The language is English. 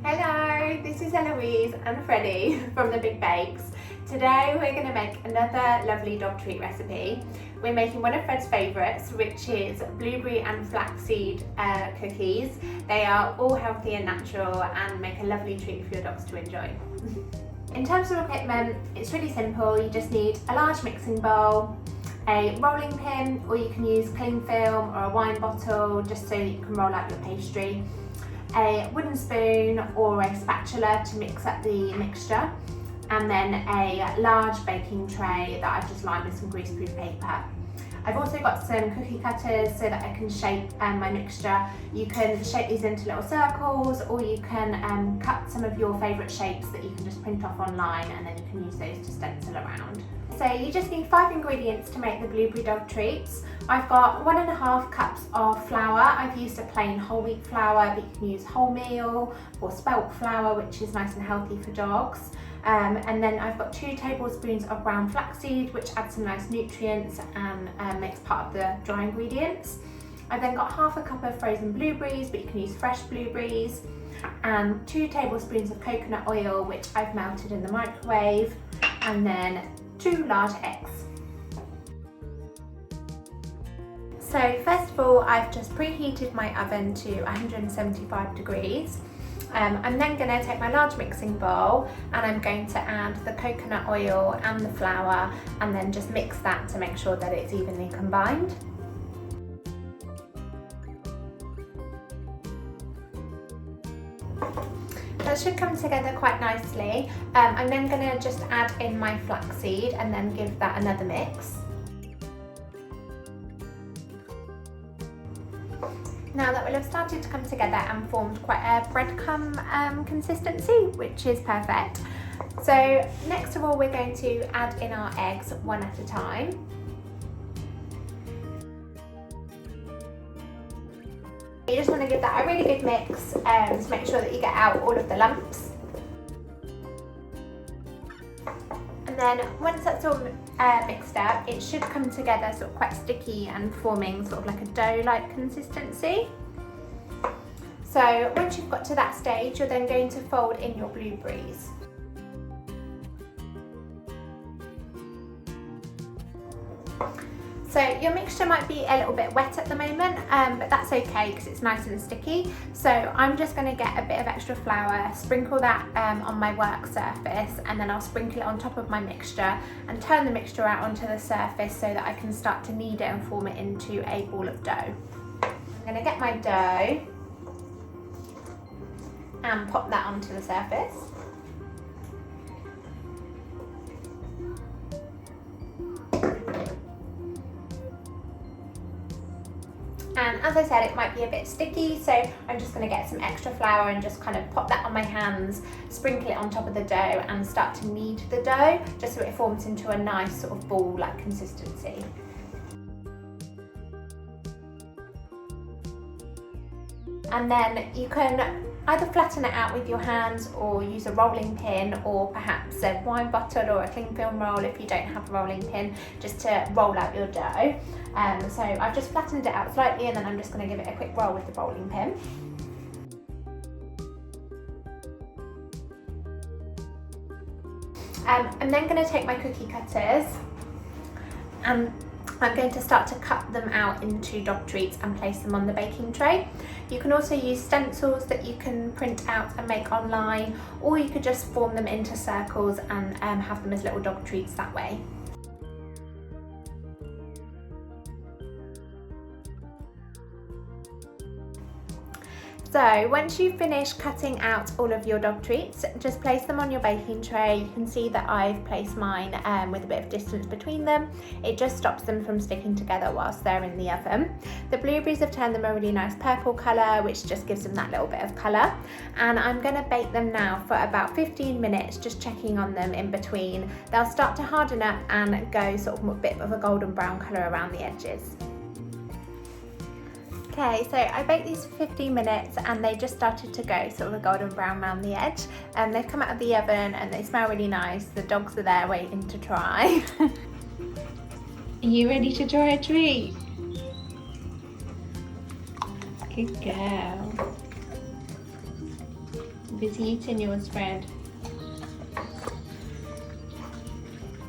Hello, this is Eloise and Freddie from the Big Bakes. Today we're going to make another lovely dog treat recipe. We're making one of Fred's favourites, which is blueberry and flax seed cookies. They are all healthy and natural and make a lovely treat for your dogs to enjoy. In terms of equipment, it's really simple. You just need a large mixing bowl, a rolling pin, or you can use cling film or a wine bottle just so you can roll out your pastry, a wooden spoon or a spatula to mix up the mixture, and then a large baking tray that I've just lined with some greaseproof paper. I've also got some cookie cutters so that I can shape my mixture. You can shape these into little circles, or you can cut some of your favourite shapes that you can just print off online, and then you can use those to stencil around. So you just need 5 ingredients to make the blueberry dog treats. I've got 1.5 cups of flour. I've used a plain whole wheat flour, but you can use wholemeal or spelt flour, which is nice and healthy for dogs. And then I've got 2 tablespoons of brown flaxseed, which adds some nice nutrients and makes part of the dry ingredients. I've then got 1/2 cup of frozen blueberries, but you can use fresh blueberries, and 2 tablespoons of coconut oil, which I've melted in the microwave, and then 2 large eggs. So first of all, I've just preheated my oven to 175 degrees. I'm then going to take my large mixing bowl and I'm going to add the coconut oil and the flour, and then just mix that to make sure that it's evenly combined. That should come together quite nicely. I'm then going to just add in my flaxseed and then give that another mix. Now that will have started to come together and formed quite a breadcrumb consistency, which is perfect. So next of all, we're going to add in our eggs one at a time. You just want to give that a really good mix to make sure that you get out all of the lumps. And then once that's all mixed up, it should come together sort of quite sticky and forming sort of like a dough-like consistency. So once you've got to that stage, you're then going to fold in your blueberries. So your mixture might be a little bit wet at the moment, but that's okay because it's nice and sticky. So I'm just going to get a bit of extra flour, sprinkle that on my work surface, and then I'll sprinkle it on top of my mixture and turn the mixture out onto the surface so that I can start to knead it and form it into a ball of dough. I'm going to get my dough and pop that onto the surface. And as I said, it might be a bit sticky, so I'm just going to get some extra flour and just kind of pop that on my hands, sprinkle it on top of the dough and start to knead the dough, just so it forms into a nice sort of ball-like consistency. And then you can either flatten it out with your hands or use a rolling pin, or perhaps a wine bottle or a cling film roll if you don't have a rolling pin, just to roll out your dough. So I've just flattened it out slightly, and then I'm just going to give it a quick roll with the rolling pin. I'm then going to take my cookie cutters and I'm going to start to cut them out into dog treats and place them on the baking tray. You can also use stencils that you can print out and make online, or you could just form them into circles and have them as little dog treats that way. So once you've finished cutting out all of your dog treats, just place them on your baking tray. You can see that I've placed mine with a bit of distance between them. It just stops them from sticking together whilst they're in the oven. The blueberries have turned them a really nice purple colour, which just gives them that little bit of colour. And I'm going to bake them now for about 15 minutes, just checking on them in between. They'll start to harden up and go sort of a bit of a golden brown colour around the edges. Okay, so I baked these for 15 minutes and they just started to go sort of a golden brown around the edge. They've come out of the oven and they smell really nice. The dogs are there waiting to try. Are you ready to try a treat? Good girl. Busy eating your spread.